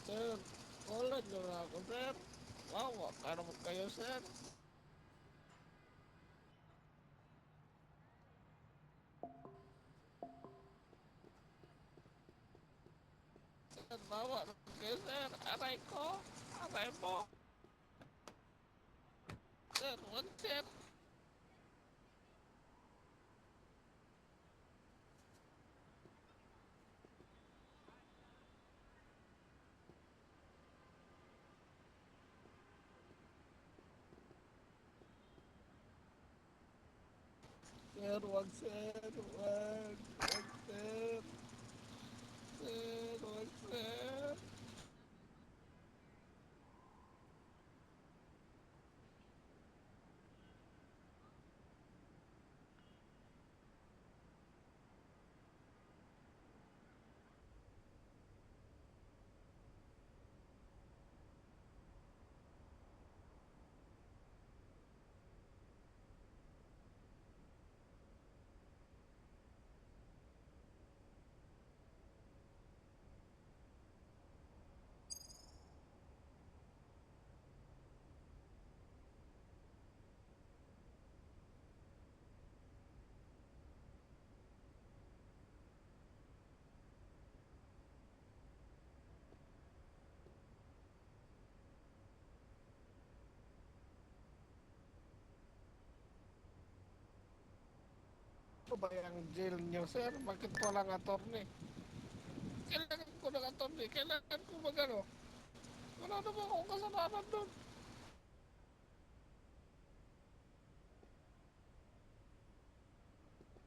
Sir, ulit nyo na ako, sir. Wawa ka naman kayo, sir. Sir, wawa naman kayo, sir. Aray ko. Aray mo. Sir, wag, sir. Sir, wag, sir. Wag. Wag, sir. Sir, wag, sir. Ano ba yung jail nyo, sir? Bakit walang attorney? Kailangan ko ng attorney. Kailangan ko magano. Wala naman akong kasalanan doon.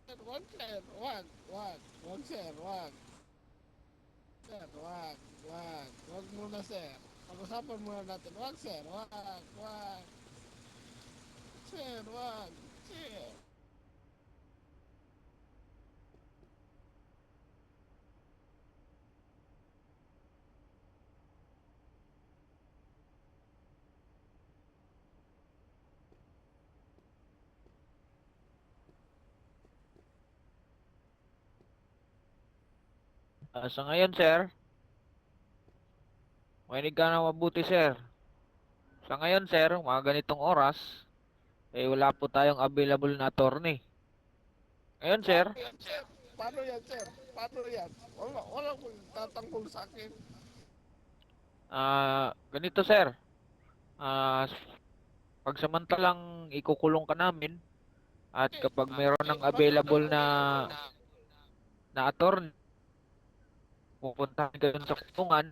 Sir, wag, sir. Wag. Wag. Wag, sir. Wag. Sir, wag. Wag. Wag muna, sir. Pag-usapan muna natin. Wag, sir. Wag. Wag. Sir, wag. Sir. Sa ngayon, sir, makinig ka na mabuti, sir. Sa ngayon, sir, mga ganitong oras, wala po tayong available na attorney. Ngayon, sir, Paano yan, sir? Paano yan, sir? Paano yan? Wala ko tatanggol sa akin. ganito, sir. Ah, pagsamantalang ikukulong ka namin at kapag meron ng available na attorney, pupuntahan ka dun sa kulungan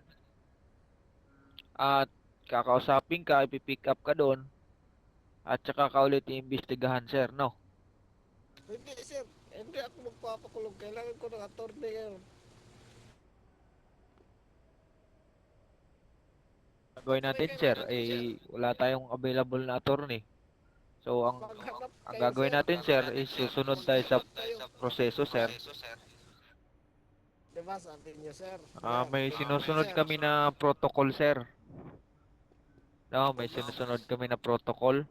at kakausapin ka, ipipick up ka doon at saka ka ulit iimbestigahan, sir, no? Hindi, sir. Hindi ako magpapakulong. Kailangan ko ng attorney ngayon. Gagawin Attorney natin, sir, kailangan ko, sir. wala tayong available na attorney. So, Maghanap ang kayo, gagawin sir. natin, sir, is susunod tayo sa Maghanap kayo. proseso, sir. Diba sabi niyo, sir? Yan. May May sinusunod sir. kami na protocol, sir. No, Ano may ba? sinusunod kami na protocol.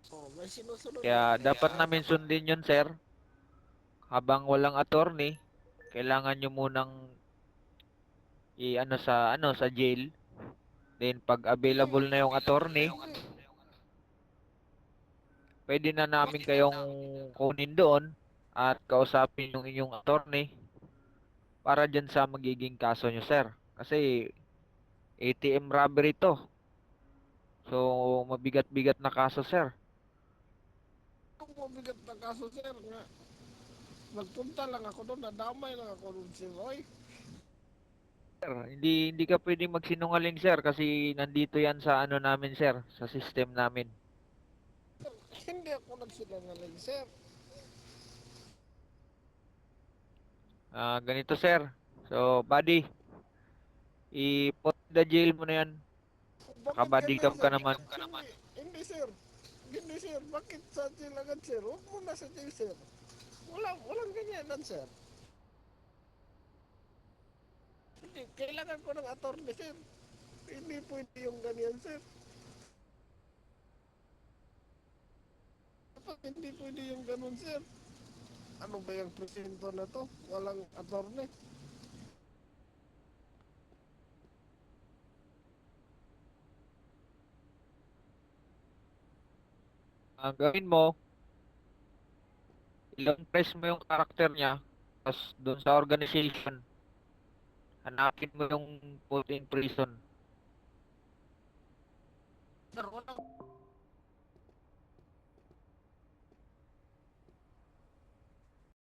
Oh, may sinusunod Kaya ba? dapat namin sundin yun, sir. Habang walang attorney, kailangan nyo munang sa jail. Then pag Hindi. available na yung attorney, Hindi. pwede na namin kayong kunin doon at kausapin yung inyong attorney para dyan sa magiging kaso nyo, sir. Kasi ATM robbery to. So, mabigat-bigat na kaso, sir. Ang mabigat na kaso, sir, nga. Nagpunta lang ako doon. Nadamay lang ako doon si Roy. Hindi ka pwedeng magsinungaling, sir, kasi nandito yan sa ano namin, sir, sa system namin. Hindi ako nagsinungaling, sir. Ganito, sir. So, buddy, i-put in the jail mo na yan. Bakit ganyan, Naka-bodycam ka sir? naman. Hindi, sir. Hindi, sir. Bakit sa jail agad, sir? Huwag mo na sa jail, sir. Walang ganyanan, sir. Hindi, kailangan ko ng attorney, sir. Hindi pwede yung ganyan, sir. Dapat hindi pwede yung ganun, sir. Ano ba yung presinto na to? Walang attorney. Ang gawin mo, ilang press mo yung karakter niya, tapos doon sa organization, hanapin mo yung put in prison. Sir, walang